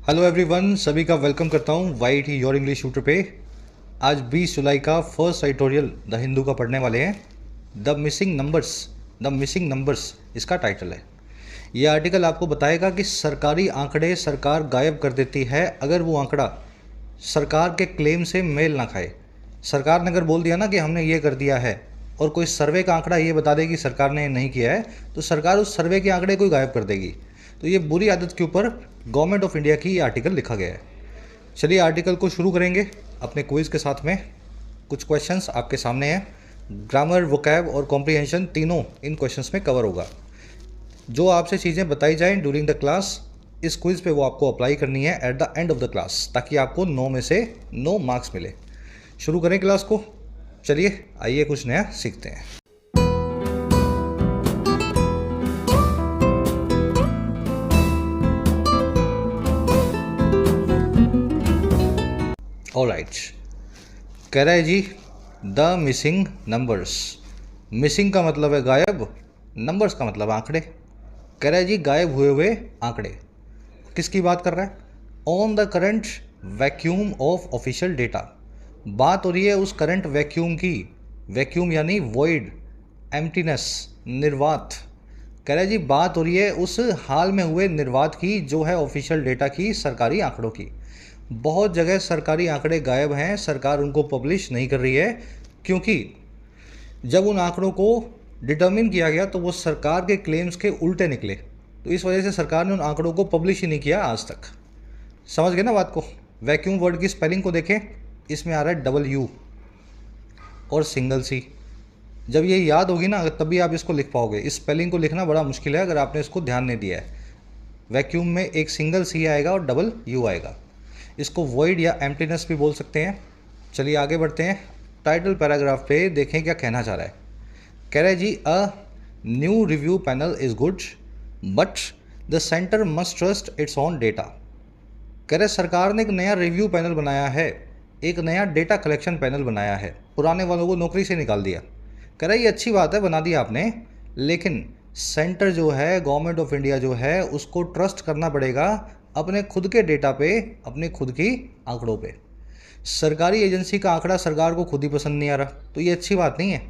Hello everyone, सभी का welcome करता हूँ Y T your English tutor पे। आज 20 जुलाई का फर्स्ट एडिटोरियल द हिंदू का पढ़ने वाले हैं। द मिसिंग नंबर्स इसका टाइटल है। यह आर्टिकल आपको बताएगा कि सरकारी आंकड़े सरकार गायब कर देती है अगर वो आंकड़ा सरकार के क्लेम से मेल ना खाए। सरकार ने अगर बोल दिया ना कि हमने ये कर दिया है और कोई सर्वे का आंकड़ा ये बता दे कि सरकार ने नहीं किया है, तो सरकार उस सर्वे के आंकड़े को गायब कर देगी। तो ये बुरी आदत के ऊपर गवर्नमेंट ऑफ इंडिया की ये आर्टिकल लिखा गया है। चलिए आर्टिकल को शुरू करेंगे अपने क्विज़ के साथ में। कुछ क्वेश्चंस आपके सामने हैं। ग्रामर, वोकैब और कॉम्प्रिहेंशन तीनों इन क्वेश्चंस में कवर होगा। जो आपसे चीज़ें बताई जाएं ड्यूरिंग द क्लास, इस क्विज़ पे वो आपको अप्लाई करनी है at the end of the class, ताकि आपको 9 में से 9 मार्क्स मिले। शुरू करें क्लास को। चलिए आइए कुछ नया सीखते हैं। ऑलराइट, कह रहा है जी द मिसिंग नंबर्स। मिसिंग का मतलब है गायब, नंबर्स का मतलब आंकड़े। कह रहा है जी गायब हुए आंकड़े। किसकी बात कर रहा है? On the current vacuum of official data. बात हो रही है उस करंट वैक्यूम की। वैक्यूम यानी वॉइड, एम्प्टीनेस, निर्वात। कह रहा है जी बात हो रही है उस हाल में हुए निर्वात की जो है ऑफिशियल डेटा की, सरकारी आंकड़ों की। बहुत जगह सरकारी आंकड़े गायब हैं, सरकार उनको पब्लिश नहीं कर रही है, क्योंकि जब उन आंकड़ों को डिटर्मिन किया गया तो वो सरकार के क्लेम्स के उल्टे निकले। तो इस वजह से सरकार ने उन आंकड़ों को पब्लिश ही नहीं किया आज तक। समझ गए ना बात को? वैक्यूम वर्ड की स्पेलिंग को देखें, इसमें आ रहा है डबल यू और सिंगल सी। जब ये याद होगी ना तभी आप इसको लिख पाओगे। इस स्पेलिंग को लिखना बड़ा मुश्किल है अगर आपने इसको ध्यान नहीं दिया है। वैक्यूम में एक सिंगल सी आएगा और डबल यू आएगा। इसको वॉइड या एम्प्टीनेस भी बोल सकते हैं। चलिए आगे बढ़ते हैं। टाइटल पैराग्राफ पे देखें क्या कहना चाह रहा है। कह रहा है जी a new review panel is good but the centre must trust its own data. कह रहे सरकार ने एक नया रिव्यू पैनल बनाया है, एक नया डेटा कलेक्शन पैनल बनाया है। पुराने वालों को नौकरी से निकाल दिया। कह रहा है ये अच्छी बात है, बना दिया आपने, लेकिन सेंटर जो है, गवर्नमेंट ऑफ इंडिया जो है, उसको ट्रस्ट करना पड़ेगा अपने खुद के डेटा पे, अपने खुद की आंकड़ों पे। सरकारी एजेंसी का आंकड़ा सरकार को खुद ही पसंद नहीं आ रहा, तो ये अच्छी बात नहीं है।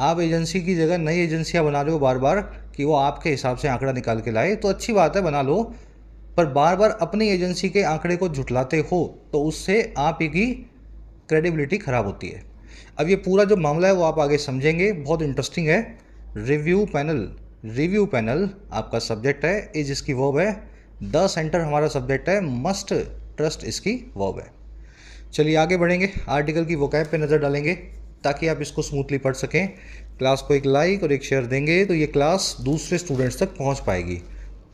आप एजेंसी की जगह नई एजेंसियां बना रहे हो बार बार कि वो आपके हिसाब से आंकड़ा निकाल के लाए, तो अच्छी बात है, बना लो। पर बार बार अपनी एजेंसी के आंकड़े को झुठलाते हो तो उससे आप ही की क्रेडिबिलिटी ख़राब होती है। अब ये पूरा जो मामला है वो आप आगे समझेंगे, बहुत इंटरेस्टिंग है। रिव्यू पैनल आपका सब्जेक्ट है, इज इसकी वर्ब है, द सेंटर हमारा सब्जेक्ट है, मस्ट ट्रस्ट इसकी वर्ब है। चलिए आगे बढ़ेंगे। आर्टिकल की वोकैब पे नज़र डालेंगे ताकि आप इसको स्मूथली पढ़ सकें। क्लास को एक लाइक और एक शेयर देंगे तो ये क्लास दूसरे स्टूडेंट्स तक पहुंच पाएगी।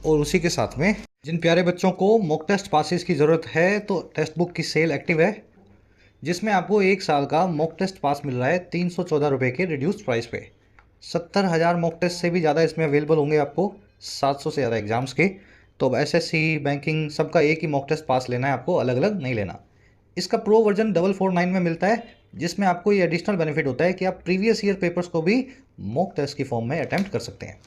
और उसी के साथ में जिन प्यारे बच्चों को मॉक टेस्ट पासेस की ज़रूरत है, तो टेक्स्ट बुक की सेल एक्टिव है, जिसमें आपको 1 साल का मॉक टेस्ट पास मिल रहा है 314 रुपये के रिड्यूस्ड प्राइस पे। 70,000 मॉक टेस्ट से भी ज़्यादा इसमें अवेलेबल होंगे आपको, 700 से ज़्यादा एग्जाम्स के। तो अब एसएससी, बैंकिंग, सबका एक ही मॉक टेस्ट पास लेना है आपको, अलग अलग नहीं लेना। इसका प्रो वर्जन 449 में मिलता है, जिसमें आपको ये एडिशनल बेनिफिट होता है कि आप प्रीवियस ईयर पेपर्स को भी मॉक टेस्ट की फॉर्म में अटैम्प्ट कर सकते हैं।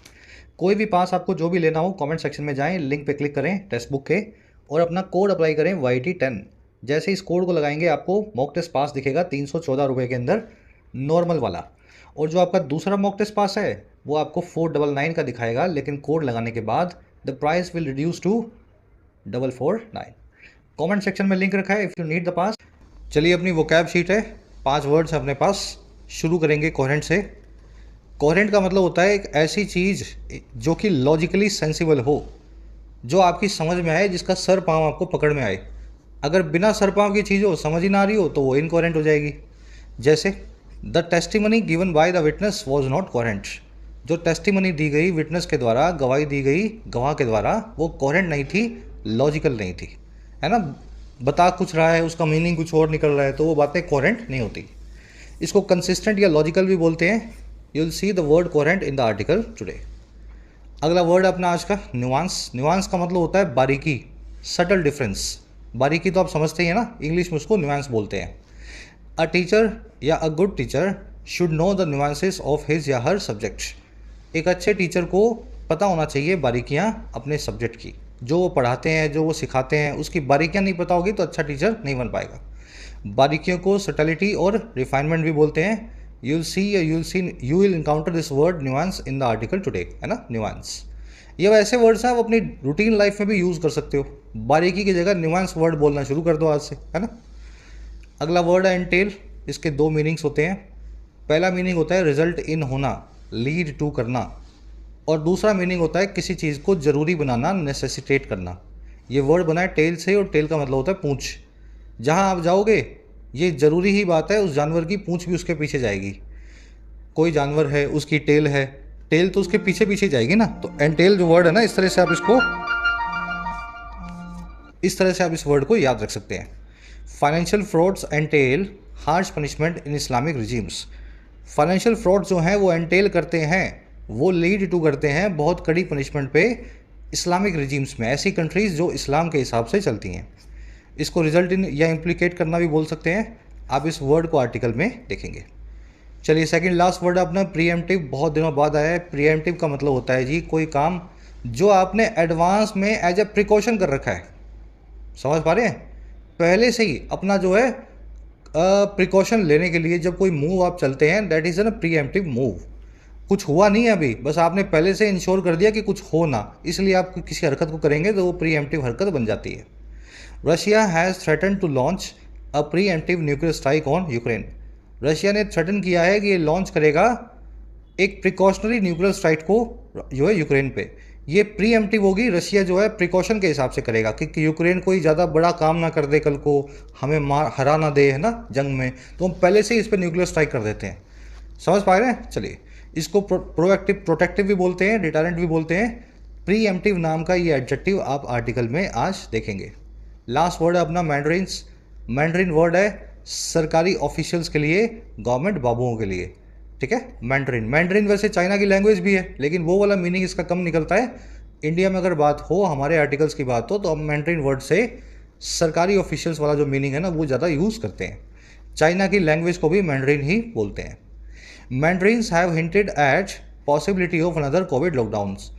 कोई भी पास आपको जो भी लेना हो, कमेंट सेक्शन में जाएं, लिंक पे क्लिक करें टेक्स्ट बुक के और अपना कोड अप्लाई करें YT10। जैसे इस कोड को लगाएंगे आपको मॉक टेस्ट पास दिखेगा 314 रुपये के अंदर, नॉर्मल वाला। और जो आपका दूसरा मॉक टेस्ट पास है वो आपको 499 का दिखाएगा, लेकिन कोड लगाने के बाद the price will reduce to 449। Comment section में लिंक रखा है if you need the pass. चलिए अपनी वोकैब शीट है, 5 वर्ड्स अपने पास। शुरू करेंगे कोहेरेंट से। कोहेरेंट का मतलब होता है एक ऐसी चीज़ जो कि लॉजिकली सेंसिबल हो, जो आपकी समझ में आए, जिसका सर पाँव आपको पकड़ में आए। अगर बिना सर पाँव की चीज़ हो, समझ ही ना आ रही हो, तो वो इनकोहेरेंट हो जाएगी। जैसे the testimony given by the witness was not coherent. जो टेस्टिमनी दी गई विटनेस के द्वारा, गवाही दी गई गवाह के द्वारा, वो कोहेरेंट नहीं थी, लॉजिकल नहीं थी, है ना। बता कुछ रहा है, उसका मीनिंग कुछ और निकल रहा है, तो वो बातें कोहेरेंट नहीं होती। इसको कंसिस्टेंट या लॉजिकल भी बोलते हैं। You will see the word coherent in the article today. अगला वर्ड अपना आज का न्यूआंस। न्यूआंस का मतलब होता है बारीकी, सटल डिफरेंस। बारीकी तो आप समझते ही हैं ना, इंग्लिश में उसको न्यूआंस बोलते हैं। अ टीचर या a good teacher should know the nuances of his या हर सब्जेक्ट। एक अच्छे टीचर को पता होना चाहिए बारीकियाँ अपने सब्जेक्ट की। जो वो पढ़ाते हैं, जो वो सिखाते हैं, उसकी बारीकियाँ नहीं पता होगी तो अच्छा टीचर नहीं बन पाएगा। बारीकियों को सटलिटी और रिफाइनमेंट भी बोलते हैं। You will encounter this word nuance in the article today, है ना, न्यूआंस। ये वैसे वर्ड्स हैं आप अपनी रूटीन लाइफ में भी यूज़ कर सकते हो। बारीकी की जगह न्यूआंस वर्ड बोलना शुरू कर दो आज से, है ना। अगला वर्ड है एंटेल। इसके दो मीनिंग्स होते हैं। पहला मीनिंग होता है रिजल्ट इन होना, लीड टू करना, और दूसरा मीनिंग होता है किसी चीज़ को ज़रूरी बनाना, नेसेसिटेट करना। ये वर्ड बना है टेल से, और टेल का मतलब होता है पूंछ। जहाँ आप जाओगे ये ज़रूरी ही बात है, उस जानवर की पूंछ भी उसके पीछे जाएगी। कोई जानवर है, उसकी टेल है, टेल तो उसके पीछे पीछे जाएगी ना। तो एंटेल जो वर्ड है ना, इस तरह से आप इस वर्ड को याद रख सकते हैं। Financial frauds entail harsh punishment इन इस्लामिक रिजीम्स। फाइनेंशियल फ्रॉड जो हैं वो एंटेल करते हैं, वो लीड टू करते हैं बहुत कड़ी पनिशमेंट पे इस्लामिक रिजीम्स में, ऐसी कंट्रीज़ जो इस्लाम के हिसाब से चलती हैं। इसको रिजल्ट इन या इम्प्लीकेट करना भी बोल सकते हैं। आप इस वर्ड को आर्टिकल में देखेंगे। चलिए सेकंड लास्ट वर्ड अपना प्रीएम्प्टिव, बहुत दिनों बाद आया है। प्रीएम्प्टिव का मतलब होता है जी कोई काम जो आपने एडवांस में एज ए प्रिकॉशन कर रखा है। समझ पा रहे हैं? पहले से ही अपना जो है प्रिकॉशन लेने के लिए जब कोई मूव आप चलते हैं, that is an pre-emptive move. कुछ हुआ नहीं है अभी, बस आपने पहले से इंश्योर कर दिया कि कुछ हो ना, इसलिए आप किसी हरकत को करेंगे तो वो प्रीएम्प्टिव हरकत बन जाती है। Russia has threaten to launch a preemptive nuclear strike on Ukraine. Russia ने थ्रेटन किया है कि ये लॉन्च करेगा एक प्रिकॉशनरी न्यूक्लियर स्ट्राइक को जो है यूक्रेन पे। ये प्रीएम्प्टिव होगी, रशिया जो है प्रिकॉशन के हिसाब से करेगा कि यूक्रेन कोई ज़्यादा बड़ा काम ना कर दे, कल को हमें हरा ना दे, है ना, जंग में, तो हम पहले से ही इस पर न्यूक्लियर स्ट्राइक कर देते हैं। समझ पा रहे हैं? चलिए, इसको प्रोटेक्टिव भी बोलते हैं, डिटरेंट भी बोलते हैं। प्रीएम्प्टिव नाम का ये एडजेक्टिव आप आर्टिकल में आज देखेंगे। लास्ट वर्ड है अपना मैंड्रिन्स। मैंड्रिन वर्ड है सरकारी ऑफिशियल्स के लिए, गवर्नमेंट बाबुओं के लिए, ठीक है। मैंड्रिन वैसे चाइना की लैंग्वेज भी है, लेकिन वो वाला मीनिंग इसका कम निकलता है। इंडिया में अगर बात हो, हमारे आर्टिकल्स की बात हो, तो हम मैंड्रिन वर्ड से सरकारी ऑफिशियल्स वाला जो मीनिंग है ना, वो ज़्यादा यूज़ करते हैं। चाइना की लैंग्वेज को भी मैंड्रिन ही बोलते हैं। Mandarins have hinted at possibility of another COVID lockdowns.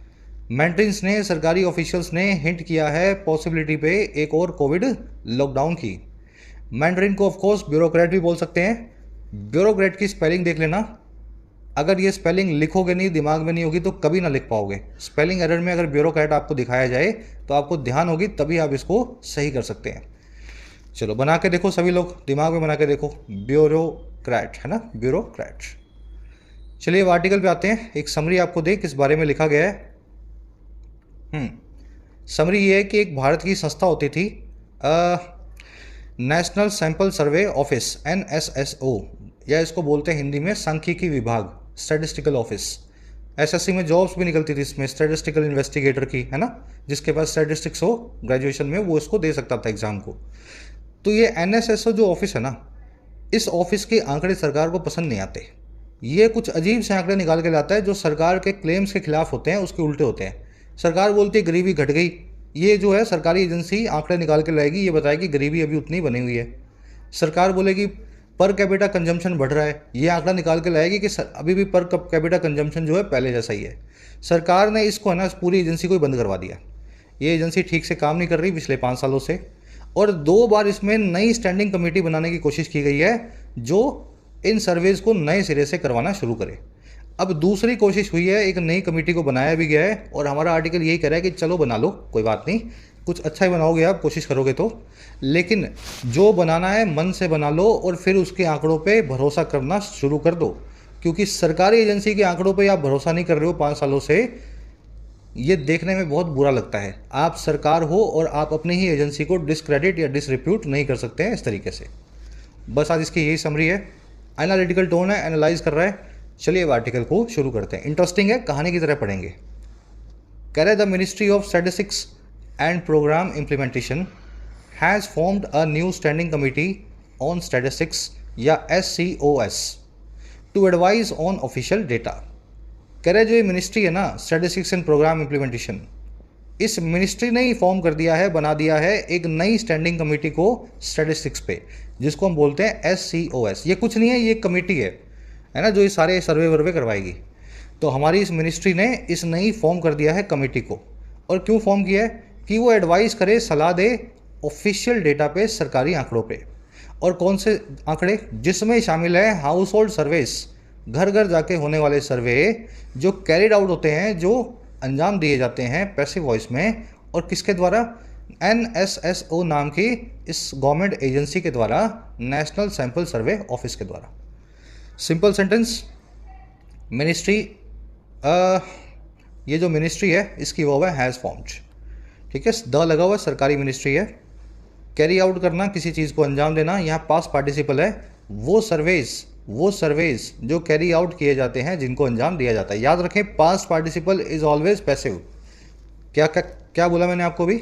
Mandarins ने, सरकारी ऑफिशियल्स ने हिंट किया है पॉसिबिलिटी पे एक और कोविड लॉकडाउन की। मैंड्रिन को ऑफकोर्स ब्यूरोक्रेट भी बोल सकते हैं। ब्यूरोक्रेट की स्पेलिंग देख लेना, अगर ये स्पेलिंग लिखोगे नहीं, दिमाग में नहीं होगी, तो कभी ना लिख पाओगे। स्पेलिंग एरर में अगर ब्यूरोक्रेट आपको दिखाया जाए तो आपको ध्यान होगी, तभी आप इसको सही कर सकते हैं। चलो बना के देखो, सभी लोग दिमाग में बना के देखो, ब्यूरोक्रेट, है ना, ब्यूरोक्रेट। चलिए अब आर्टिकल पे आते हैं। एक समरी आपको दे किस बारे में लिखा गया है। समरी ये है कि एक भारत की संस्था होती थी, national sample survey office, NSSO, या इसको बोलते हैं हिंदी में सांख्यिकी विभाग, स्टैटिस्टिकल ऑफिस। SSC में जॉब्स भी निकलती थी इसमें, स्टैटिस्टिकल इन्वेस्टिगेटर की, है ना, जिसके पास स्टैटिस्टिक्स हो ग्रेजुएशन में, वो इसको दे सकता था एग्जाम को। तो ये NSSO जो ऑफिस है ना, इस ऑफिस के आंकड़े सरकार को पसंद नहीं आते। ये कुछ अजीब से आंकड़े निकाल के लाता है जो सरकार के क्लेम्स के खिलाफ होते हैं, उसके उल्टे होते हैं। सरकार बोलती है गरीबी घट गई, ये जो है सरकारी एजेंसी आंकड़े निकाल के लाएगी, ये बताएगी गरीबी अभी उतनी बनी हुई है। सरकार बोलेगी पर कैपिटा कंजम्पशन बढ़ रहा है, ये आंकड़ा निकाल के लाएगी कि अभी भी पर कैपिटा कंजम्पशन जो है पहले जैसा ही है। सरकार ने इसको है ना, पूरी एजेंसी को ही बंद करवा दिया। ये एजेंसी ठीक से काम नहीं कर रही पिछले 5 सालों से, और 2 बार इसमें नई स्टैंडिंग कमेटी बनाने की कोशिश की गई है जो इन सर्वेज को नए सिरे से करवाना शुरू करे। अब दूसरी कोशिश हुई है, एक नई कमेटी को बनाया भी गया है, और हमारा आर्टिकल यही कह रहा है कि चलो बना लो, कोई बात नहीं, कुछ अच्छा ही बनाओगे आप, कोशिश करोगे तो, लेकिन जो बनाना है मन से बना लो, और फिर उसके आंकड़ों पे भरोसा करना शुरू कर दो। क्योंकि सरकारी एजेंसी के आंकड़ों पे आप भरोसा नहीं कर रहे हो 5 सालों से, ये देखने में बहुत बुरा लगता है। आप सरकार हो और आप अपनी ही एजेंसी को डिसक्रेडिट या डिसरिप्यूट नहीं कर सकते हैं इस तरीके से। बस आज इसकी यही समरी है। एनालिटिकल टोन है, एनालाइज कर रहा है। चलिए अब आर्टिकल को शुरू करते हैं। इंटरेस्टिंग है, कहानी की तरह पढ़ेंगे। कह रहे the ministry of statistics and programme implementation has formed a new standing committee on statistics या SCOS to advise on official data. कह रहे जो ये मिनिस्ट्री है ना, स्टैटिस्टिक्स एंड प्रोग्राम इम्प्लीमेंटेशन, इस मिनिस्ट्री ने ही फॉर्म कर दिया है, बना दिया है एक नई स्टैंडिंग कमेटी को स्टैटिस्टिक्स पे, जिसको हम बोलते हैं SCOS। ये कुछ नहीं है, ये एक कमेटी है ना, जो ये सारे सर्वे वर्वे करवाएगी। तो हमारी इस मिनिस्ट्री ने इस नई फॉर्म कर दिया है कमेटी को। और क्यों फॉर्म किया है? कि वो एडवाइस करे, सलाह दे ऑफिशियल डेटा पे, सरकारी आंकड़ों पे। और कौन से आंकड़े? जिसमें शामिल है हाउस होल्ड सर्वेस, घर घर जाके होने वाले सर्वे जो कैरिड आउट होते हैं, जो अंजाम दिए जाते हैं पैसिव वॉइस में, और किसके द्वारा? NSSO नाम की इस गवर्नमेंट एजेंसी के द्वारा, नेशनल सैंपल सर्वे ऑफिस के द्वारा। सिंपल सेंटेंस, मिनिस्ट्री, ये जो मिनिस्ट्री है इसकी वो है हैज़ फॉर्म्ड, ठीक है, द लगा हुआ, सरकारी मिनिस्ट्री है। कैरी आउट करना, किसी चीज़ को अंजाम देना, यहाँ पास्ट पार्टिसिपल है। वो सर्वेज जो कैरी आउट किए जाते हैं, जिनको अंजाम दिया जाता है। याद रखें, past participle is always passive. क्या क्या क्या बोला मैंने आपको भी?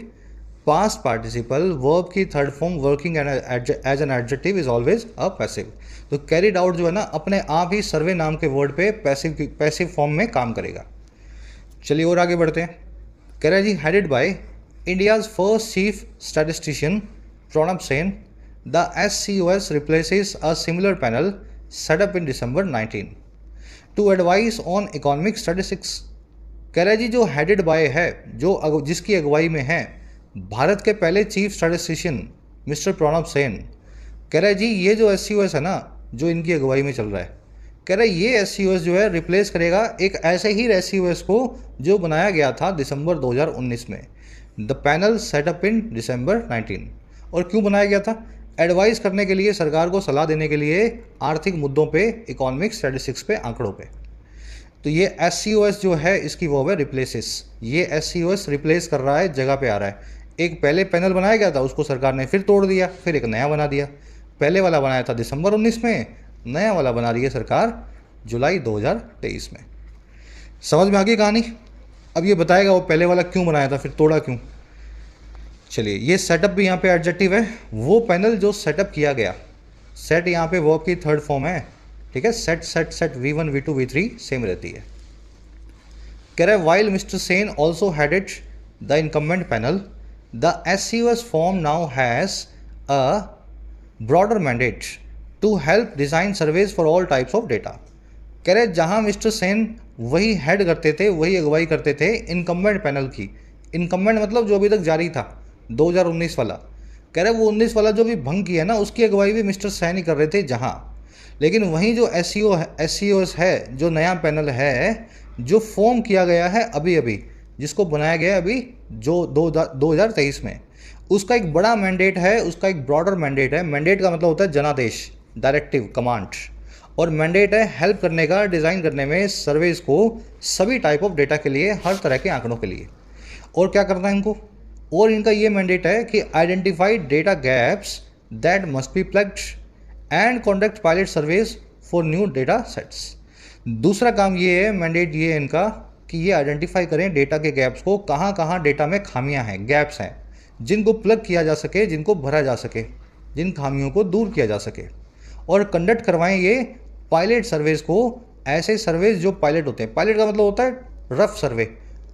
पास्ट पार्टिसिपल वर्ब की third form working as an adjective is always a passive. तो कैरिड आउट जो है ना, अपने आप ही सर्वे नाम के वर्ड पे पैसिव फॉर्म में काम करेगा। चलिए और आगे बढ़ते हैं। कह रहा है जी, headed by India's first chief statistician Pranab Sen, the SCOS replaces a similar panel set up in December 19 to advise on economic statistics। कह रहा है जी, जो हेडेड बाय है, जो जिसकी अगुवाई में है भारत के पहले chief statistician mister Pranab Sen. कह रहा है जी, ये जो SCOS है ना, जो इनकी अगुवाई में चल रहा है, कह रहा है ये SCOS जो है रिप्लेस करेगा एक ऐसे ही SCOS को जो बनाया गया था दिसंबर 2019 में। The panel setup in December 19। और क्यों बनाया गया था? एडवाइस करने के लिए, सरकार को सलाह देने के लिए आर्थिक मुद्दों पे, इकोनॉमिक स्टैटिस्टिक्स पे, आंकड़ों पे। तो ये SCOS जो है इसकी वो है रिप्लेसेस। ये SCOS रिप्लेस कर रहा है, जगह पे आ रहा है। एक पहले पैनल बनाया गया था, उसको सरकार ने फिर तोड़ दिया, फिर एक नया बना दिया। पहले वाला बनाया था दिसंबर 19 में, नया वाला बना रही है सरकार जुलाई 2023 में। समझ में आ गई कहानी? अब ये बताएगा वो पहले वाला क्यों बनाया था, फिर तोड़ा क्यों। चलिए, ये सेटअप भी यहाँ पे एडजेक्टिव है। वो पैनल जो सेटअप किया गया, सेट यहाँ पे वर्ब की थर्ड फॉर्म है, ठीक है। Set V1 V2 V3 same रहती है। कह रहा है while mister Sen also headed the incumbent panel, the SCOS form now has a broader mandate to help design surveys for all types of data. कह रहे जहाँ मिस्टर सेन वही हेड करते थे, वही अगुवाई करते थे इनकम्बेंट पैनल की। इनकम्बेंट मतलब जो अभी तक जारी था, 2019 वाला। कह रहे वो 19 वाला जो भी भंग किया ना, उसकी अगुवाई भी मिस्टर सेन ही कर रहे थे जहाँ। लेकिन वहीं जो SCOS है, जो नया पैनल है, जो फॉर्म किया गया है अभी अभी, जिसको बनाया गया अभी जो 2023 में, उसका एक बड़ा मैंडेट है, उसका एक ब्रॉडर मैंडेट है। मैंडेट का मतलब होता है जनादेश, डायरेक्टिव, कमांड। और मैंडेट है हेल्प करने का, डिज़ाइन करने में सर्वेज को, सभी टाइप ऑफ डेटा के लिए, हर तरह के आंकड़ों के लिए। और क्या करना है इनको? और इनका ये मैंडेट है कि identify data gaps that must be plugged and conduct pilot surveys for new data sets. दूसरा काम ये है, मैंडेट ये है इनका, कि ये आइडेंटिफाई करें डेटा के गैप्स को, कहाँ कहाँ डेटा में खामियां हैं, गैप्स हैं, जिनको प्लग किया जा सके, जिनको भरा जा सके, जिन खामियों को दूर किया जा सके। और कंडक्ट करवाएं ये पायलट सर्वेज को, ऐसे सर्वेज जो पायलट होते हैं। पायलट का मतलब होता है रफ सर्वे,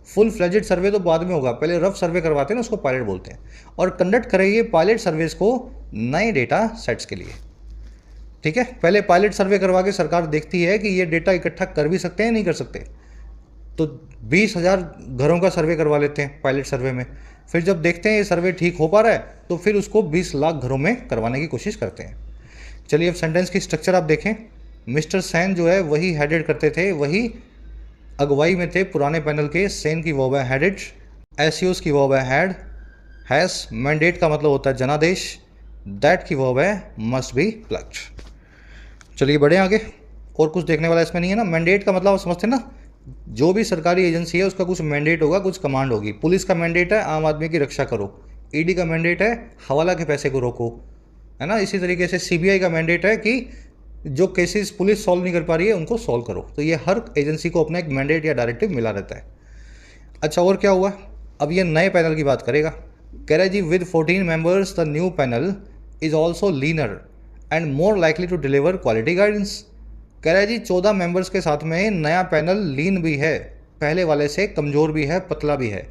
फुल फ्लेजेड सर्वे तो बाद में होगा, पहले रफ सर्वे करवाते हैं ना, उसको पायलट बोलते हैं। और कंडक्ट करें ये पायलट सर्वेज को नए डेटा सेट्स के लिए, ठीक है। पहले पायलट सर्वे करवा के सरकार देखती है कि ये डेटा इकट्ठा कर भी सकते हैं, नहीं कर सकते, तो 20,000 घरों का सर्वे करवा लेते हैं पायलट सर्वे में। फिर जब देखते हैं ये सर्वे ठीक हो पा रहा है, तो फिर उसको 20 लाख घरों में करवाने की कोशिश करते हैं। चलिए अब सेंटेंस की स्ट्रक्चर आप देखें। मिस्टर सेन जो है वही हेडेड करते थे, वही अगुवाई में थे पुराने पैनल के। सेन की वर्ब है हेडेड, SCOS की वर्ब है हैड, हैज़, मैंडेट का मतलब होता है जनादेश, दैट की वर्ब है मस्ट बी प्लग्ड। चलिए बढ़े आगे, और कुछ देखने वाला इसमें नहीं है ना। मैंडेट का मतलब आप समझते हैं ना, जो भी सरकारी एजेंसी है उसका कुछ मैंडेट होगा, कुछ कमांड होगी। पुलिस का मैंडेट है आम आदमी की रक्षा करो, ED का मैंडेट है हवाला के पैसे को रोको, है ना। इसी तरीके से CBI का मैंडेट है कि जो केसेस पुलिस सॉल्व नहीं कर पा रही है उनको सॉल्व करो। तो ये हर एजेंसी को अपना एक मैंडेट या डायरेक्टिव मिला रहता है। अच्छा, और क्या हुआ? अब ये नए पैनल की बात करेगा। कह रहा है जी, with 14 members the new panel is also leaner and more likely to deliver quality guidance. कह रहा है जी 14 मेंबर्स के साथ में नया पैनल लीन भी है, पहले वाले से कमज़ोर भी है, पतला भी है।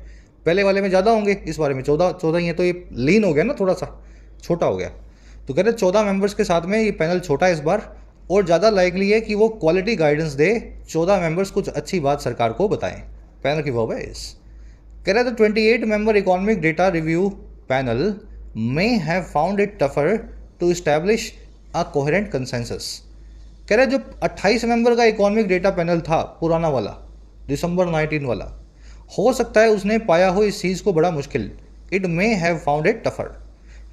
पहले वाले में ज़्यादा होंगे, इस बारे में 14 ही है, तो ये लीन हो गया ना, थोड़ा सा छोटा हो गया। तो कह रहे 14 मेंबर्स के साथ में ये पैनल छोटा है इस बार, और ज़्यादा लाइकली है कि वो क्वालिटी गाइडेंस दे। 14 मेंबर्स कुछ अच्छी बात सरकार को बताएं। पैनल की वर्ब है इस। कह रहा है the 28 member economic data review panel may have found it tougher to establish a coherent consensus. कह रहा है जो 28 मेंबर का इकोनॉमिक डेटा पैनल था पुराना वाला, दिसंबर 19 वाला, हो सकता है उसने पाया हो इस चीज़ को बड़ा मुश्किल, it may have found it tougher,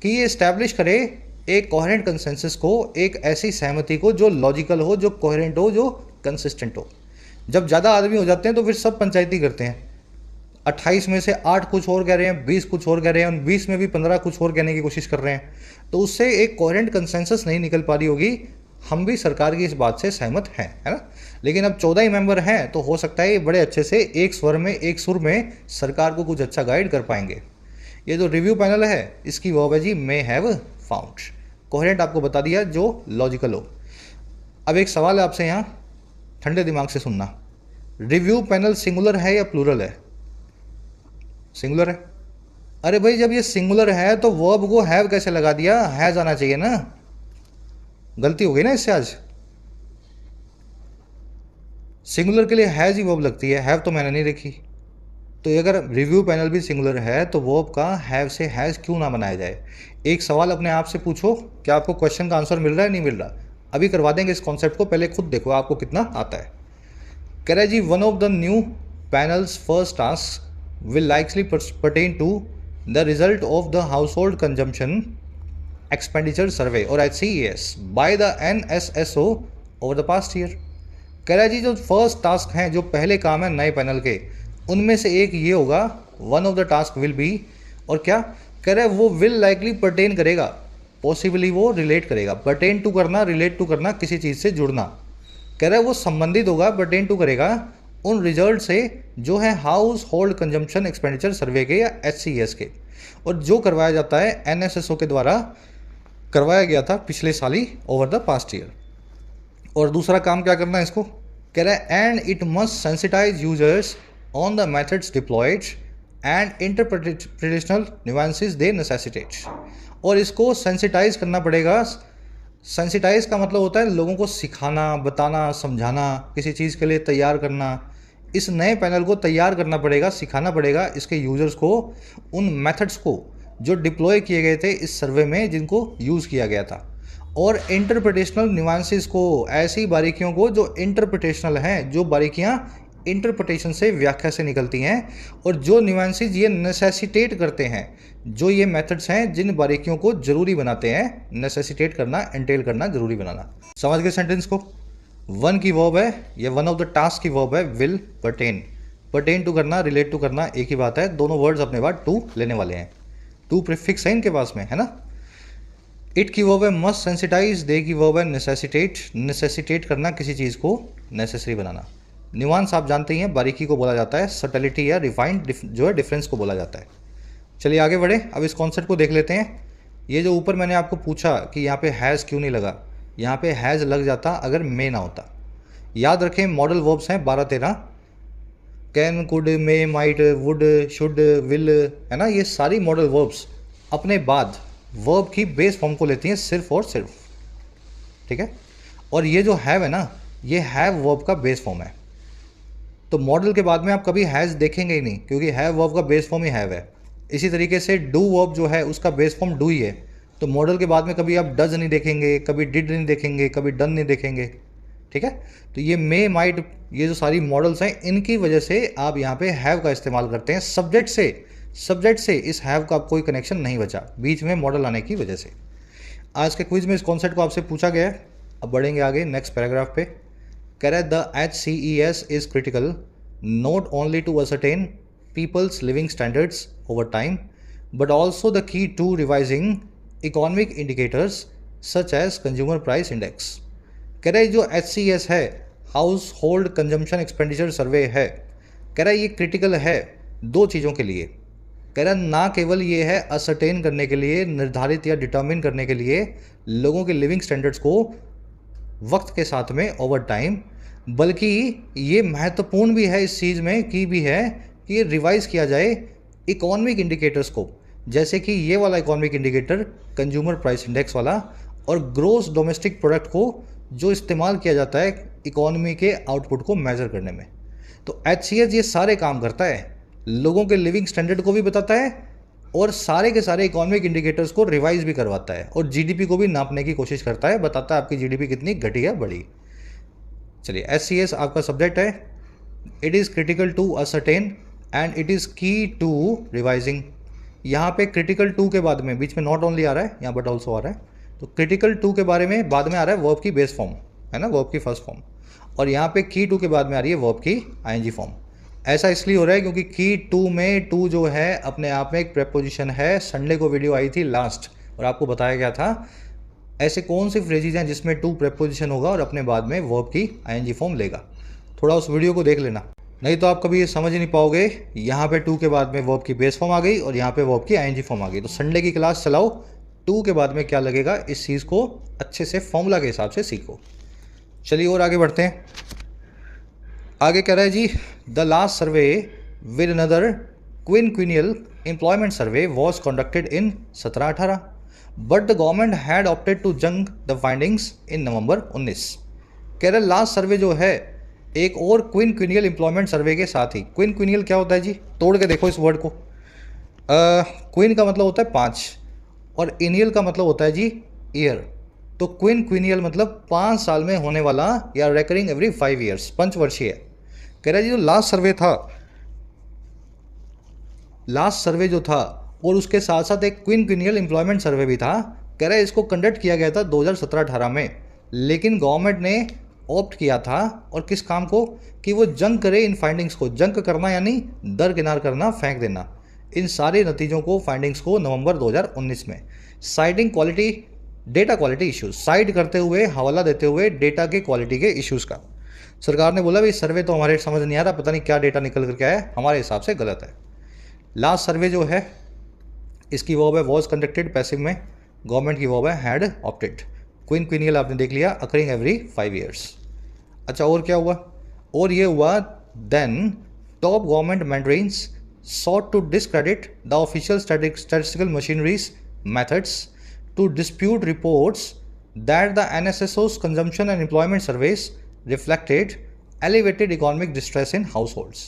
कि ये इस्टेब्लिश करे एक कोहेरेंट कंसेंसस को, एक ऐसी सहमति को जो लॉजिकल हो, जो कोहेरेंट हो, जो कंसिस्टेंट हो। जब ज़्यादा आदमी हो जाते हैं तो फिर सब पंचायती करते हैं। 28 में से 8 कुछ और कह रहे हैं, 20 कुछ और कह रहे हैं, और 20 में भी 15 कुछ और कहने की कोशिश कर रहे हैं, तो उससे एक कोहेरेंट कंसेंसस नहीं निकल पा रही होगी। हम भी सरकार की इस बात से सहमत हैं, है ना। लेकिन अब 14 ही मेंबर हैं तो हो सकता है ये बड़े अच्छे से एक स्वर में, एक सुर में सरकार को कुछ अच्छा गाइड कर पाएंगे। ये जो रिव्यू पैनल है इसकी वर्ब है जी मे हैव फाउंड। कोहेरेंट आपको बता दिया जो लॉजिकल हो। अब एक सवाल है आपसे यहाँ, ठंडे दिमाग से सुनना, रिव्यू पैनल सिंगुलर है या प्लूरल है? सिंगुलर है। अरे भाई जब ये सिंगुलर है तो वर्ब को हैव कैसे लगा दिया? हैज आना चाहिए ना, गलती हो गई ना इससे आज। सिंगुलर के लिए हैज ही वर्ब लगती है, हैव तो मैंने नहीं देखी। तो अगर रिव्यू पैनल भी सिंगुलर है तो वर्ब का हैव से हैज क्यों ना बनाया जाए? एक सवाल अपने आप से पूछो, क्या आपको क्वेश्चन का आंसर मिल रहा है, नहीं मिल रहा? अभी करवा देंगे इस कॉन्सेप्ट को, पहले खुद देखो आपको कितना आता है। कह रहा है जी one of the new panel's first task will likely pertain to the result of the household consumption expenditure survey और HCES by the NSSO over the past year. कह रहा है जी जो फर्स्ट टास्क हैं, जो पहले काम है नए पैनल के, उनमें से एक ये होगा, one of the task will be, और क्या कह रहा है वो विल लाइकली पर्टेन करेगा, पॉसिबली वो रिलेट करेगा। पर्टेन टू करना, रिलेट टू करना, किसी चीज़ से जुड़ना। कह रहा है वो संबंधित होगा, पर्टेन टू करेगा उन रिजल्ट से जो है हाउस होल्ड कंजम्पशन एक्सपेंडिचर सर्वे के या HCES के, और जो करवाया जाता है NSSO के द्वारा करवाया गया था पिछले साल ही, ओवर द पास्ट ईयर। और दूसरा काम क्या करना है इसको, कह रहा है and it must sensitise users on the methods deployed and interpretational nuances they necessitate. और इसको सेंसिटाइज करना पड़ेगा। सेंसिटाइज का मतलब होता है लोगों को सिखाना, बताना, समझाना, किसी चीज़ के लिए तैयार करना। इस नए पैनल को तैयार करना पड़ेगा, सिखाना पड़ेगा इसके यूजर्स को उन मेथड्स को जो डिप्लॉय किए गए थे इस सर्वे में, जिनको यूज़ किया गया था, और इंटरप्रिटेशनल न्यूएंसेस को, ऐसी बारीकियों को जो इंटरप्रिटेशनल हैं, जो बारीकियां इंटरप्रिटेशन से, व्याख्या से निकलती हैं, और जो न्यूएंसेस ये नेसेसिटेट करते हैं, जो ये मेथड्स हैं जिन बारीकियों को जरूरी बनाते हैं। नेसेसिटेट करना, एंटेल करना, जरूरी बनाना। समझ गए सेंटेंस को? वन की वर्ब है, ये वन ऑफ द टास्क की वर्ब है विल पर्टेन। पर्टेन टू करना, रिलेट टू करना एक ही बात है, दोनों वर्ड्स अपने बाद टू लेने वाले हैं। टू प्रीफिक्स है इनके पास में, है ना। इट की वर्ब है मस्ट सेंसिटाइज, दे की वर्ब है नेसेसिटेट, नेसेसिटेट करना, किसी चीज़ को नेसेसरी बनाना। न्यूआंस आप जानते ही हैं, बारीकी को बोला जाता है, सटलिटी या रिफाइंड जो है डिफरेंस को बोला जाता है। चलिए आगे बढ़े, अब इस कॉन्सेप्ट को देख लेते हैं। ये जो ऊपर मैंने आपको पूछा कि यहाँ पे हैज़ क्यों नहीं लगा, यहाँ पे हैज़ लग जाता अगर मे ना होता। याद रखें मॉडल वर्ब्स हैं 12-13, can, could, may, might, would, should, will, है ना। ये सारी मॉडल वर्ब्स अपने बाद वर्ब की बेस फॉर्म को लेती हैं सिर्फ और सिर्फ, ठीक है। और ये जो हैव है ना, ये हैव वर्ब का बेस फॉर्म है। तो मॉडल के बाद में आप कभी हैज़ देखेंगे ही नहीं, क्योंकि हैव वर्ब का बेस फॉर्म ही हैव है। इसी तरीके से डू वर्ब जो है उसका बेस फॉर्म डू ही है। तो मॉडल के बाद में कभी आप डज नहीं देखेंगे, कभी डिड नहीं देखेंगे, कभी डन नहीं देखेंगे, ठीक है। तो ये मे, माइट, ये जो सारी मॉडल्स हैं, इनकी वजह से आप यहाँ पे हैव का इस्तेमाल करते हैं। सब्जेक्ट से इस हैव का कोई कनेक्शन नहीं बचा बीच में मॉडल आने की वजह से। आज के क्विज में इस कॉन्सेप्ट को आपसे पूछा गया है। अब बढ़ेंगे आगे नेक्स्ट पैराग्राफ पे। कह रहा है the HCES is critical not only to ascertain people's living standards over time but also the key to revising economic indicators such as consumer price index. कह रहा है जो HCES है, household consumption expenditure survey है, कह रहा है ये क्रिटिकल है दो चीज़ों के लिए। कह रहा है ना केवल ये है असरटेन करने के लिए, निर्धारित या डिटर्मिन करने के लिए लोगों के लिविंग स्टैंडर्ड्स को वक्त के साथ में ओवर टाइम, बल्कि ये महत्वपूर्ण भी है इस चीज़ में की भी है कि ये रिवाइज किया जाए इकोनॉमिक इंडिकेटर्स को, जैसे कि ये वाला economic indicator consumer price index वाला, और ग्रोस डोमेस्टिक प्रोडक्ट को जो इस्तेमाल किया जाता है इकोनॉमी के आउटपुट को मेजर करने में। तो HCES ये सारे काम करता है। लोगों के लिविंग स्टैंडर्ड को भी बताता है और सारे के सारे इकोनॉमिक इंडिकेटर्स को रिवाइज भी करवाता है और जीडीपी को भी नापने की कोशिश करता है, बताता है आपकी जीडीपी कितनी घटी या बढ़ी। चलिए, एससीएस आपका सब्जेक्ट है। It is critical to ascertain and it is key to revising. यहाँ पे क्रिटिकल टू के बाद में बीच में नॉट ओनली आ रहा है यहाँ बट ऑल्सो आ रहा है, तो क्रिटिकल टू के बारे में बाद में आ रहा है वर्ब की बेस फॉर्म, है ना, वर्ब की फर्स्ट फॉर्म, और यहाँ पे की टू के बाद में आ रही है वर्ब की आईएनजी फॉर्म। ऐसा इसलिए हो रहा है क्योंकि की टू में टू जो है अपने आप में एक प्रेपोजिशन है। संडे को वीडियो आई थी लास्ट और आपको बताया गया था ऐसे कौन से फ्रेजेज हैं जिसमें टू प्रेपोजिशन होगा और अपने बाद में वर्ब की आईएनजी फॉर्म लेगा। थोड़ा उस वीडियो को देख लेना, नहीं तो आप कभी ये समझ नहीं पाओगे। यहाँ पे टू के बाद में वर्ब की बेस फॉर्म आ गई और यहाँ पे वर्ब की आईएनजी फॉर्म आ गई। तो संडे की क्लास चलाओ, टू के बाद में क्या लगेगा इस चीज़ को अच्छे से फॉर्मूला के हिसाब से सीखो। चलिए और आगे बढ़ते हैं। आगे कह रहा है जी, the last survey with another quinquennial employment survey was conducted in 17-18 but the government had opted to junk the findings in November 19। कह रहे लास्ट सर्वे जो है एक और क्विनक्विनियल एम्प्लॉयमेंट सर्वे के साथ ही। क्विनक्विनियल क्या होता है जी, तोड़ के देखो इस वर्ड को। क्विन का मतलब होता है 5 और इनियल का मतलब होता है जी ईयर। तो क्विनक्विनियल मतलब 5 साल में होने वाला या रेकरिंग एवरी 5 ईयर्स, पंचवर्षीय। कह रहा है जी जो लास्ट सर्वे जो था और उसके साथ साथ एक क्विनक्विनियल एम्प्लॉयमेंट सर्वे भी था। कह रहा है इसको कंडक्ट किया गया था 2017-18 में, लेकिन गवर्नमेंट ने ऑप्ट किया था और किस काम को कि वो जंक करे इन फाइंडिंग्स को। जंक करना यानी दरकिनार करना, फेंक देना इन सारे नतीजों को, फाइंडिंग्स को नवंबर 2019 में। Siding quality data quality issues, side करते हुए हवाला देते हुए डेटा के क्वालिटी के इश्यूज़ का। सरकार ने बोला भाई सर्वे तो हमारे समझ नहीं आ रहा, पता नहीं क्या डेटा निकल करके आया, हमारे हिसाब से गलत है। लास्ट सर्वे जो है इसकी वर्ब है वॉज कंडक्टेड, पैसिव में गवर्नमेंट की वर्ब है हैड ऑप्टेड। क्विनक्विनियल आपने देख लिया, अकरिंग एवरी 5 ईयर्स। अच्छा और क्या हुआ, और ये हुआ then top government mandarins sought to discredit the official statistical machinery's methods to dispute reports that the NSSO's consumption and employment surveys reflected elevated economic distress in households।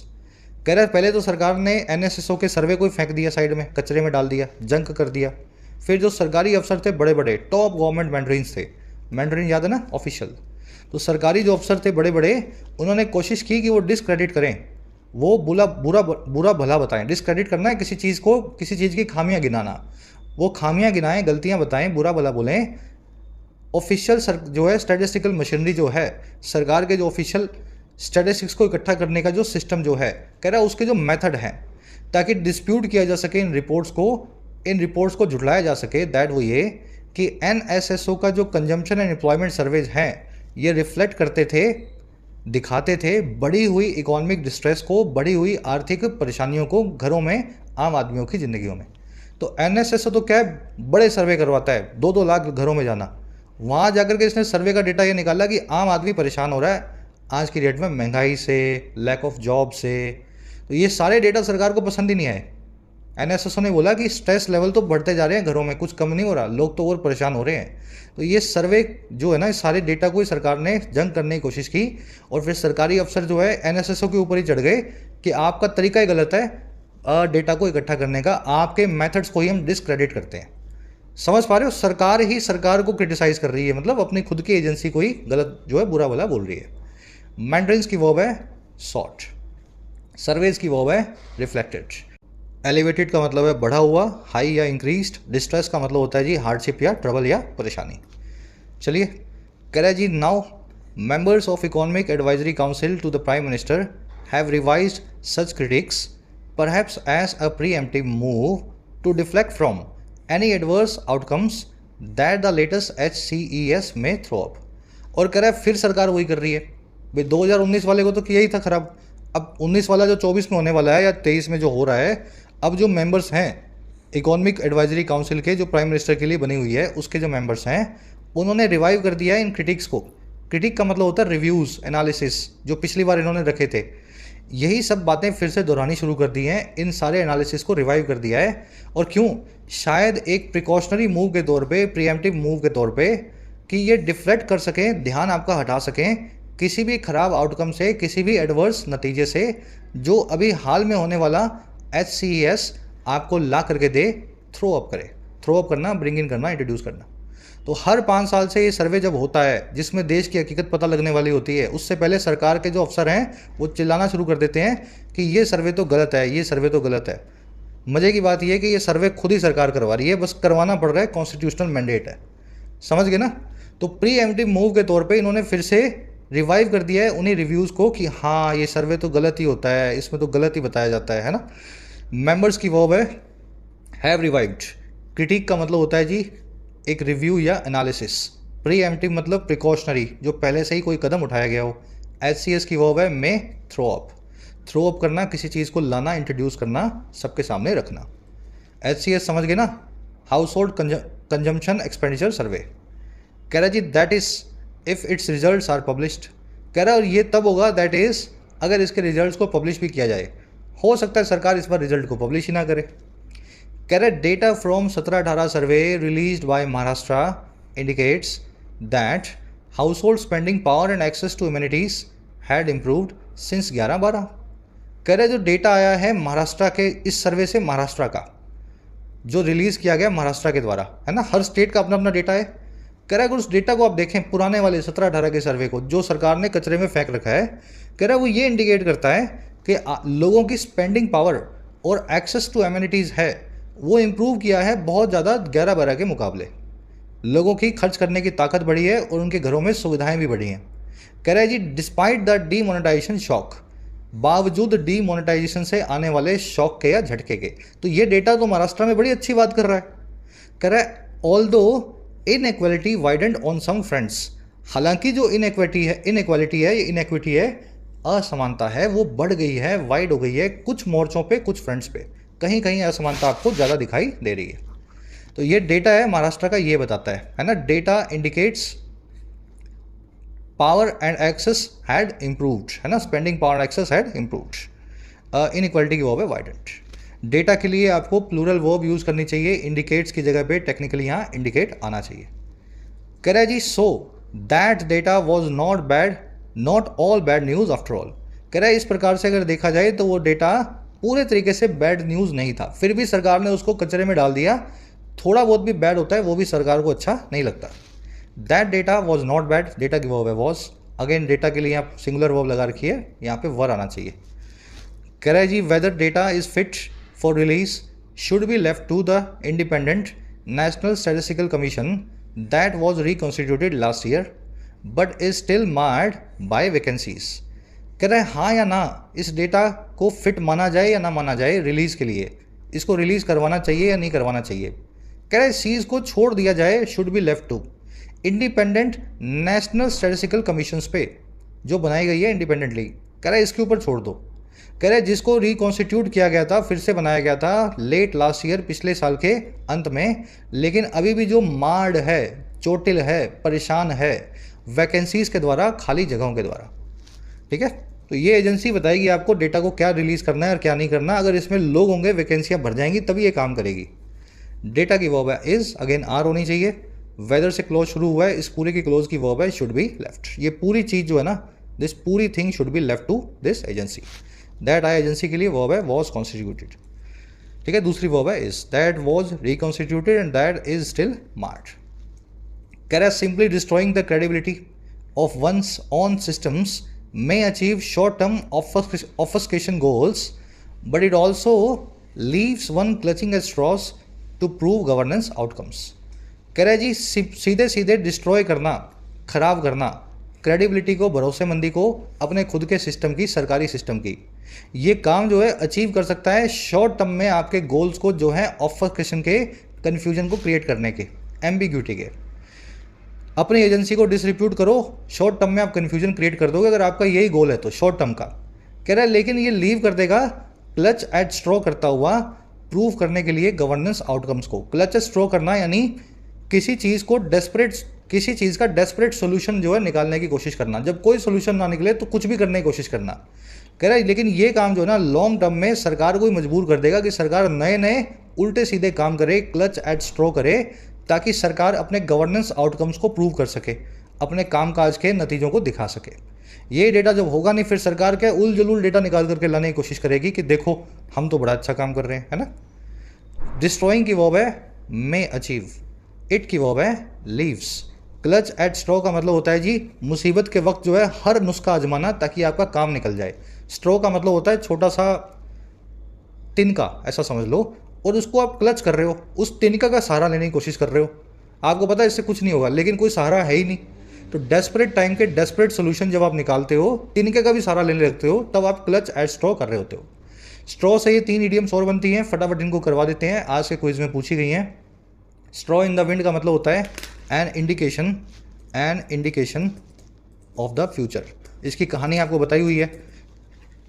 कह रहा है पहले तो सरकार ने NSSO के सर्वे को ही फेंक दिया साइड में, कचरे में डाल दिया, जंक कर दिया। फिर जो सरकारी अफसर थे बड़े बड़े टॉप गवर्नमेंट मैंड्रीन्स थे, मैंड्रीन याद है ना ऑफिशियल, तो सरकारी जो अफसर थे बड़े बड़े, उन्होंने कोशिश की कि वो डिस्क्रेडिट करें, वो बुरा भला बताएं। डिस्क्रेडिट करना है किसी चीज़ को, किसी चीज़ की खामियां गिनाना, वो खामियां गिनाएं, गलतियां बताएं, बुरा भला बोलें। ऑफिशियल जो है स्टैटिस्टिकल मशीनरी जो है सरकार के, जो ऑफिशियल स्टैटिस्टिक्स को इकट्ठा करने का जो सिस्टम जो है, कह रहा है उसके जो मेथड हैं, ताकि डिस्प्यूट किया जा सके इन रिपोर्ट्स को झुठलाया जा सके। दैट वो ये कि NSSO का जो कंजम्पशन एंड एम्प्लॉयमेंट सर्वेज हैं ये रिफ्लेक्ट करते थे, दिखाते थे बढ़ी हुई इकोनॉमिक डिस्ट्रेस को, बढ़ी हुई आर्थिक परेशानियों को घरों में, आम आदमियों की ज़िंदगियों में। तो NSSO तो क्या है, बड़े सर्वे करवाता है, 2-2 लाख घरों में जाना, वहाँ जाकर के इसने सर्वे का डेटा ये निकाला कि आम आदमी परेशान हो रहा है आज की डेट में महंगाई से, लैक ऑफ जॉब से। तो ये सारे डेटा सरकार को पसंद ही नहीं आए। NSSO ने बोला कि स्ट्रेस लेवल तो बढ़ते जा रहे हैं घरों में, कुछ कम नहीं हो रहा, लोग तो और परेशान हो रहे हैं। तो ये सर्वे जो है ना, इस सारे डेटा को ही सरकार ने जंग करने की कोशिश की और फिर सरकारी अफसर जो है NSSO के ऊपर ही चढ़ गए कि आपका तरीका ही गलत है डेटा को इकट्ठा करने का, आपके मेथड्स को ही हम डिस्क्रेडिट करते हैं। समझ पा रहे हो, सरकार ही सरकार को क्रिटिसाइज कर रही है, मतलब अपनी खुद की एजेंसी को ही गलत जो है बुरा भला बोल रही है। मैंड्रीन्स की वर्ब है सॉट, सर्वेज की वर्ब है रिफ्लेक्टेड। एलिवेटेड का मतलब है बढ़ा हुआ, हाई या इंक्रीज्ड। डिस्ट्रेस का मतलब होता है जी हार्डशिप या ट्रबल या परेशानी। चलिए कह रहा है जी, now members of economic advisory council to the prime minister have revised such critics perhaps as a preemptive move to deflect from any adverse outcomes that the latest HCES में throw up. और कह रहा है फिर सरकार वही कर रही है भाई, 2019 वाले को तो किया ही था खराब, अब 19 वाला जो 24 में होने वाला है या 23 में जो हो रहा है, अब जो मेंबर्स हैं इकोनॉमिक एडवाइजरी काउंसिल के, जो प्राइम मिनिस्टर के लिए बनी हुई है, उसके जो मेंबर्स हैं उन्होंने रिवाइव कर दिया है इन क्रिटिक्स को। क्रिटिक का मतलब होता है रिव्यूज़, एनालिसिस, जो पिछली बार इन्होंने रखे थे, यही सब बातें फिर से दोहरानी शुरू कर दी हैं। इन सारे एनालिसिस को रिवाइव कर दिया है। और क्यों? शायद एक प्रिकॉशनरी मूव के तौर पे, प्रीएम्प्टिव मूव के तौर पे, कि ये डिफ्लेक्ट कर सकें, ध्यान आपका हटा सकें किसी भी खराब आउटकम से, किसी भी एडवर्स नतीजे से जो अभी हाल में होने वाला HCES आपको ला करके दे, थ्रो अप करे। थ्रो अप करना, ब्रिंग इन करना, इंट्रोड्यूस करना। तो हर 5 साल से ये सर्वे जब होता है जिसमें देश की हकीकत पता लगने वाली होती है, उससे पहले सरकार के जो अफसर हैं वो चिल्लाना शुरू कर देते हैं कि ये सर्वे तो गलत है, ये सर्वे तो गलत है। मज़े की बात यह है कि ये सर्वे खुद ही सरकार करवा रही है, बस करवाना पड़ रहा है, कॉन्स्टिट्यूशनल मैंडेट है। समझ गए ना? तो प्री एम्प्टिव मूव के तौर पे इन्होंने फिर से रिवाइव कर दिया है उन्हीं रिव्यूज़ को कि हाँ ये सर्वे तो गलत ही होता है, इसमें तो गलत ही बताया जाता है ना। मेंबर्स की वर्ब है हैव रिवाइव्ड। क्रिटिक का मतलब होता है जी एक रिव्यू या एनालिसिस। प्री एम्प्टिव मतलब प्रिकॉशनरी, जो पहले से ही कोई कदम उठाया गया हो। HCS की वर्ब है मे थ्रो अप। थ्रो अप करना, किसी चीज़ को लाना, इंट्रोड्यूस करना, सबके सामने रखना। HCS समझ गए ना? Household consumption expenditure survey. कह रहा जी that is if its results are published. कह रहा और ये तब होगा दैट इज़ अगर इसके रिजल्ट्स को पब्लिश भी किया जाए। हो सकता है सरकार इस बार रिजल्ट को पब्लिश ही ना करे। कह रहे data from 17-18 survey released by Maharashtra indicates that household spending power and access to amenities had improved since 11-12। कह रहे जो डेटा आया है महाराष्ट्र के इस सर्वे से, महाराष्ट्र का जो रिलीज़ किया गया महाराष्ट्र के द्वारा, है ना, हर स्टेट का अपना अपना डेटा है। कह रहा है अगर उस डेटा को आप देखें, पुराने वाले 17-18 के सर्वे को जो सरकार ने कचरे में फेंक रखा है, कह रहा है वो ये इंडिकेट करता है कि लोगों की स्पेंडिंग पावर और एक्सेस टू एमिनिटीज़ है वो इम्प्रूव किया है बहुत ज़्यादा 11-12 के मुकाबले। लोगों की खर्च करने की ताकत बढ़ी है और उनके घरों में सुविधाएं भी बढ़ी हैं। कह रहा है जी डिस्पाइट द डीमोनेटाइजेशन शॉक, बावजूद डीमोनेटाइजेशन से आने वाले शॉक के या झटके के। तो ये डेटा तो महाराष्ट्र में बड़ी अच्छी बात कर रहा है। कह रहा है although inequality widened on some fronts, हालांकि जो इनइक्वालिटी है, असमानता है, वो बढ़ गई है, वाइड हो गई है कुछ मोर्चों पे, कुछ फ्रंट्स पे। कहीं कहीं असमानता आपको ज़्यादा दिखाई दे रही है। तो ये डेटा है महाराष्ट्र का, ये बताता है ना। Data indicates power and access had improved, है ना, spending power and access had improved. Inequality की वर्ब है वाइडेंट। डेटा के लिए आपको प्लूरल वर्ब यूज़ करनी चाहिए, इंडिकेट्स की जगह पे टेक्निकली यहाँ इंडिकेट आना चाहिए। कह रहा है जी so that data was not bad, not all bad news after all. कह रहा है इस प्रकार से अगर देखा जाए तो वो डेटा पूरे तरीके से बैड न्यूज़ नहीं था, फिर भी सरकार ने उसको कचरे में डाल दिया। थोड़ा बहुत भी बैड होता है वो भी सरकार को अच्छा नहीं लगता। That data was not bad, data की वर्ब है वॉज। अगेन डेटा के लिए यहाँ सिंगुलर वर्ब लगा रखी है, यहाँ पे वर आना चाहिए। कह रहा है जी whether data is fit for release should be left to the independent national statistical commission that was reconstituted last year but is still marred by vacancies. कह रहा है हाँ या ना, इस डेटा को फिट माना जाए या ना माना जाए रिलीज़ के लिए, इसको रिलीज़ करवाना चाहिए या नहीं करवाना चाहिए। कह रहा है इस चीज़ को छोड़ दिया जाए, should be left to independent national statistical commissions पे जो बनाई गई है इंडिपेंडेंटली। कह रहा है इसके ऊपर छोड़ दो। कह रहा है जिसको रिकॉन्स्टिट्यूट किया गया था, फिर से बनाया गया था लेट लास्ट ईयर, पिछले साल के अंत में, लेकिन अभी भी जो मार्ड है, चोटिल है, परेशान है वैकेंसीज़ के द्वारा, खाली जगहों के द्वारा। ठीक है, तो ये एजेंसी बताएगी आपको डेटा को क्या रिलीज़ करना है और क्या नहीं करना। अगर इसमें लोग होंगे, वैकेंसियाँ भर जाएंगी, तभी ये काम करेगी। डेटा की वर्ब है इज़, अगेन आर होनी चाहिए। वेदर से क्लोज शुरू हुआ है, इस पूरे की क्लोज की वर्ब है शुड बी लेफ्ट। ये पूरी चीज़ जो है ना, दिस पूरी thing should be left to this agency. That I agency के लिए वर्ब है वॉज कॉन्स्टिट्यूटेड। ठीक है, दूसरी वर्ब है is, that was reconstituted and that is still marred. कह रहा है simply destroying the credibility of one's own systems may achieve short-term obfuscation goals, but it also leaves one clutching at straws to prove governance outcomes. कह रहा है जी सीधे सीधे destroy करना, खराब करना क्रेडिबिलिटी को, भरोसेमंदी को अपने खुद के सिस्टम की, सरकारी सिस्टम की, ये काम जो है अचीव कर सकता है शॉर्ट टर्म में आपके गोल्स को जो है ऑब्फस्केशन के, कन्फ्यूजन को क्रिएट करने के, एम्बिग्यूटी के। अपनी एजेंसी को डिसरिप्यूट करो, शॉर्ट टर्म में आप कन्फ्यूजन क्रिएट कर दोगे अगर आपका यही गोल है तो, शॉर्ट टर्म का। कह रहा है लेकिन ये लीव कर देगा क्लच एट स्ट्रॉ करता हुआ प्रूव करने के लिए गवर्नेंस आउटकम्स को। क्लच एट स्ट्रॉ करना यानी किसी चीज़ का डेस्परेट सोल्यूशन जो है निकालने की कोशिश करना। जब कोई सोल्यूशन ना निकले तो कुछ भी करने की कोशिश करना। कह रहा है लेकिन ये काम जो है ना लॉन्ग टर्म में सरकार को ही मजबूर कर देगा कि सरकार नए नए उल्टे सीधे काम करे, क्लच एट स्ट्रॉ करे, ताकि सरकार अपने गवर्नेंस आउटकम्स को प्रूव कर सके, अपने कामकाज के नतीजों को दिखा सके। ये डेटा जब होगा नहीं, फिर सरकार क्या उल जलूल डेटा निकाल करके लाने की कोशिश करेगी कि देखो हम तो बड़ा अच्छा काम कर रहे हैं, है ना। डिस्ट्रॉइंग की वर्ब है मे अचीव, इट की वर्ब है लीव्स। क्लच एट स्ट्रॉ का मतलब होता है जी मुसीबत के वक्त जो है हर नुस्खा आजमाना ताकि आपका काम निकल जाए। स्ट्रॉ का मतलब होता है छोटा सा तिनका, ऐसा समझ लो, और उसको आप क्लच कर रहे हो, उस तिनका का सहारा लेने की कोशिश कर रहे हो। आपको पता है इससे कुछ नहीं होगा, लेकिन कोई सहारा है ही नहीं। तो डेस्परेट टाइम के डेस्परेट सोल्यूशन जब आप निकालते हो, तिनके का भी सहारा लेने लगते हो, तब आप क्लच एट स्ट्रॉ कर रहे होते हो। स्ट्रॉ से ये 3 इडियम्स और बनती हैं, फटाफट इनको करवा देते हैं, आज के क्विज में पूछी गई हैं। स्ट्रॉ इन द विंड का मतलब होता है an indication of the future. इसकी कहानी आपको बताई हुई है।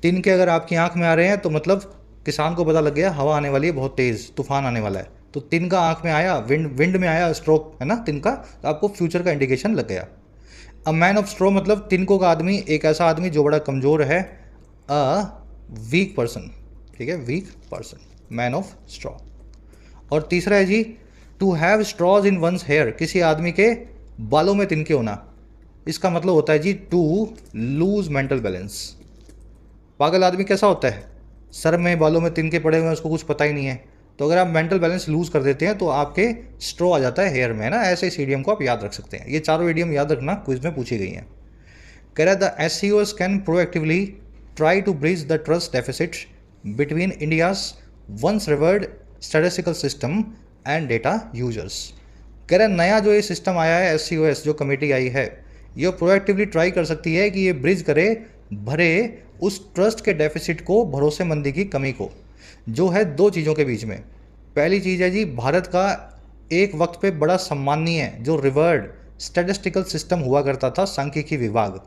तिनके अगर आपकी आंख में आ रहे हैं तो मतलब किसान को पता लग गया हवा आने वाली है, बहुत तेज़ तूफान आने वाला है। तो तिनका आंख में आया, विंड में आया, स्ट्रोक है ना तिनका, तो आपको फ्यूचर का इंडिकेशन लग गया। अ मैन ऑफ स्ट्रॉ मतलब तिनकों का आदमी, एक ऐसा आदमी जो बड़ा कमज़ोर है। अ वीक पर्सन, ठीक है, weak person, man of straw. और तीसरा है जी to have straws in one's hair, किसी आदमी के बालों में तिनके होना। इसका मतलब होता है जी टू लूज मेंटल बैलेंस। पागल आदमी कैसा होता है, सर में बालों में तिनके पड़े हुए हैं, उसको कुछ पता ही नहीं है। तो अगर आप मेंटल बैलेंस लूज कर देते हैं तो आपके स्ट्रॉ आ जाता है हेयर में, है ना। ऐसे इस ईडियम को आप याद रख सकते हैं। ये चारों ईडियम याद रखना, क्विज में पूछी गई हैं। कह रहा है the SCOs can proactively try to bridge the trust deficit between India's once revered statistical system and data users. कह रहा है नया जो ये सिस्टम आया है, SCOS जो कमेटी आई है, ये प्रोएक्टिवली ट्राई कर सकती है कि ये ब्रिज करे, भरे उस ट्रस्ट के डेफिसिट को, भरोसेमंदी की कमी को, जो है 2 चीज़ों के बीच में। पहली चीज़ है जी भारत का एक वक्त पे बड़ा सम्माननीय जो रिवर्ड स्टैटिस्टिकल सिस्टम हुआ करता था, सांख्यिकी विभाग,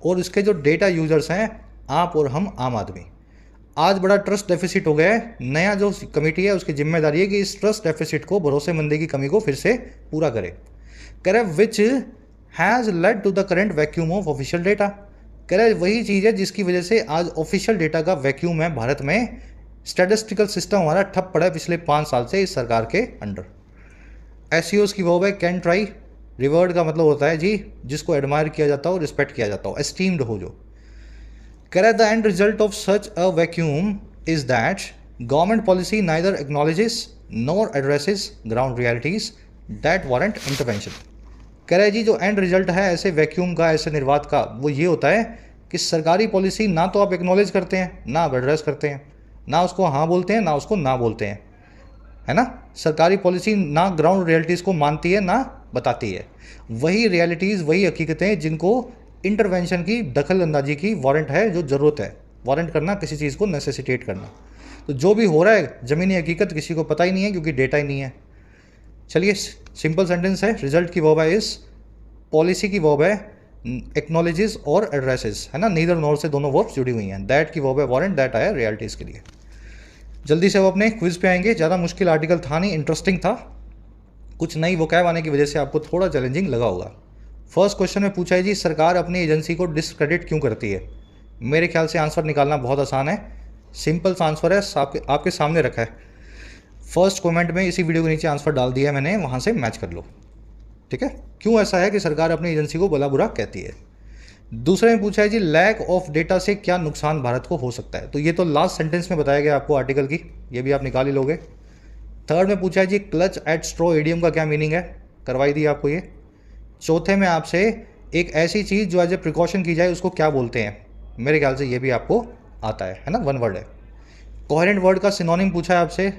और उसके जो डेटा यूजर्स हैं आप और हम आम आदमी, आज बड़ा ट्रस्ट डेफिसिट हो गया है। नया जो कमेटी है उसकी जिम्मेदारी है कि इस ट्रस्ट डेफिसिट को, भरोसेमंदी की कमी को फिर से पूरा करे। कह रहे which has led to the current vacuum of official data. कह रहे वही चीज़ है जिसकी वजह से आज ऑफिशियल डेटा का वैक्यूम है भारत में। स्टैटिस्टिकल सिस्टम हमारा ठप पड़ा है पिछले 5 साल से इस सरकार के अंडर। SCOs की वर्ब है कैन ट्राई, रिवर्ड का मतलब होता है जी जिसको एडमायर किया जाता हो, रिस्पेक्ट किया जाता हो, एस्टीम्ड हो जो। कह रहा है the end result of such a vacuum is that government policy neither acknowledges nor addresses ground realities that warrant intervention. कह रहा है जी जो एंड रिजल्ट है ऐसे वैक्यूम का, ऐसे निर्वात का, वो ये होता है कि सरकारी पॉलिसी ना तो आप एक्नॉलेज करते हैं, ना आप एड्रेस करते हैं, ना उसको हाँ बोलते हैं, ना उसको ना बोलते हैं, है ना। सरकारी पॉलिसी ना ग्राउंड रियलिटीज़ को मानती है, ना बताती है। वही रियलिटीज़, वही हकीकतें जिनको इंटरवेंशन की, दखल अंदाजी की वारंट है, जो ज़रूरत है, वारंट करना, किसी चीज़ को नेसेसिटेट करना। तो जो भी हो रहा है ज़मीनी हकीकत किसी को पता ही नहीं है क्योंकि डेटा ही नहीं है। चलिए सिंपल सेंटेंस है, रिजल्ट की वर्ब है इस, पॉलिसी की वर्ब है एक्नॉलेजेस और एड्रेसेस, है ना, नीदर नॉर से दोनों वर्ब्स जुड़ी हुई हैं। दैट की वर्ब है वारंट, दैट आया रियलिटीज़ के लिए। जल्दी से वो अपने क्विज पे आएंगे। ज़्यादा मुश्किल आर्टिकल था नहीं, इंटरेस्टिंग था, कुछ नई वोकैब आने की वजह से आपको थोड़ा चैलेंजिंग लगा होगा। फर्स्ट क्वेश्चन में पूछा है जी सरकार अपनी एजेंसी को डिसक्रेडिट क्यों करती है। मेरे ख्याल से आंसर निकालना बहुत आसान है, सिंपल सा आंसर है, आपके सामने रखा है। फर्स्ट कमेंट में इसी वीडियो के नीचे आंसर डाल दिया है मैंने, वहाँ से मैच कर लो, ठीक है। क्यों ऐसा है कि सरकार अपनी एजेंसी को भला बुरा कहती है। दूसरे में पूछा है जी लैक ऑफ डेटा से क्या नुकसान भारत को हो सकता है। तो ये तो लास्ट सेंटेंस में बताया गया आपको आर्टिकल की, ये भी आप निकाल ही लोगे। थर्ड में पूछा है जी क्लच एट स्ट्रॉ इडियम का क्या मीनिंग है, करवाई दी आपको ये। चौथे में आपसे एक ऐसी चीज़ जो एज ए प्रिकॉशन की जाए उसको क्या बोलते हैं, मेरे ख्याल से ये भी आपको आता है ना, 1 वर्ड है। कोहेरेंट वर्ड का सिनोनिम पूछा है आपसे,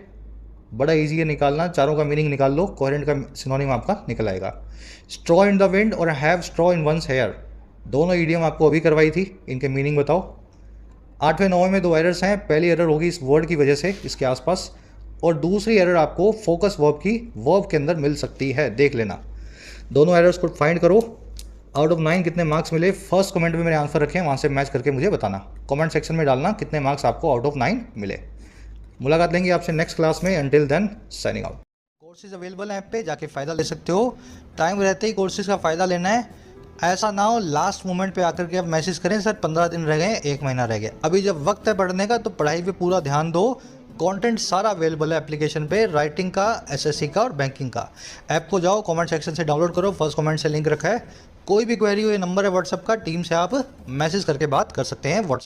बड़ा इजी है निकालना, चारों का मीनिंग निकाल लो, कोहेरेंट का सिनोनिम आपका निकल आएगा। स्ट्रॉ इन द विंड और have straw in one's hair, दोनों ईडियम आपको अभी करवाई थी, इनके मीनिंग बताओ। 8वें 9वें में 2 एरर्स हैं, पहली एरर होगी इस वर्ड की वजह से, इसके आसपास, और दूसरी एरर आपको फोकस वर्ब की वर्ब के अंदर मिल सकती है, देख लेना। दोनों एरर्स को फाइंड करो, आउट ऑफ 9 कितने मार्क्स मिले। फर्स्ट कमेंट में मेरे आंसर रखे हैं, वहाँ से मैच करके मुझे बताना, कमेंट सेक्शन में डालना कितने मार्क्स आपको आउट ऑफ 9 मिले। मुलाकात लेंगे आपसे नेक्स्ट क्लास में, until then signing out. Courses available हैं ऐप पे, जाके फ़ायदा ले सकते हो, टाइम रहते ही कोर्सेज का फ़ायदा लेना है। ऐसा ना हो लास्ट मोमेंट पे आकर के आप मैसेज करें सर 15 दिन रह गए, 1 महीना रह गया। अभी जब वक्त है पढ़ने का तो पढ़ाई पे पूरा ध्यान दो, कंटेंट सारा अवेलेबल है एप्लीकेशन पे, राइटिंग का, SSC का और बैंकिंग का। ऐप को जाओ, कमेंट सेक्शन से डाउनलोड करो, फर्स्ट कमेंट से लिंक रखा है, कोई भी क्वेरी हो, ये नंबर है व्हाट्सएप का, टीम से आप मैसेज करके बात कर सकते हैं व्हाट्सएप।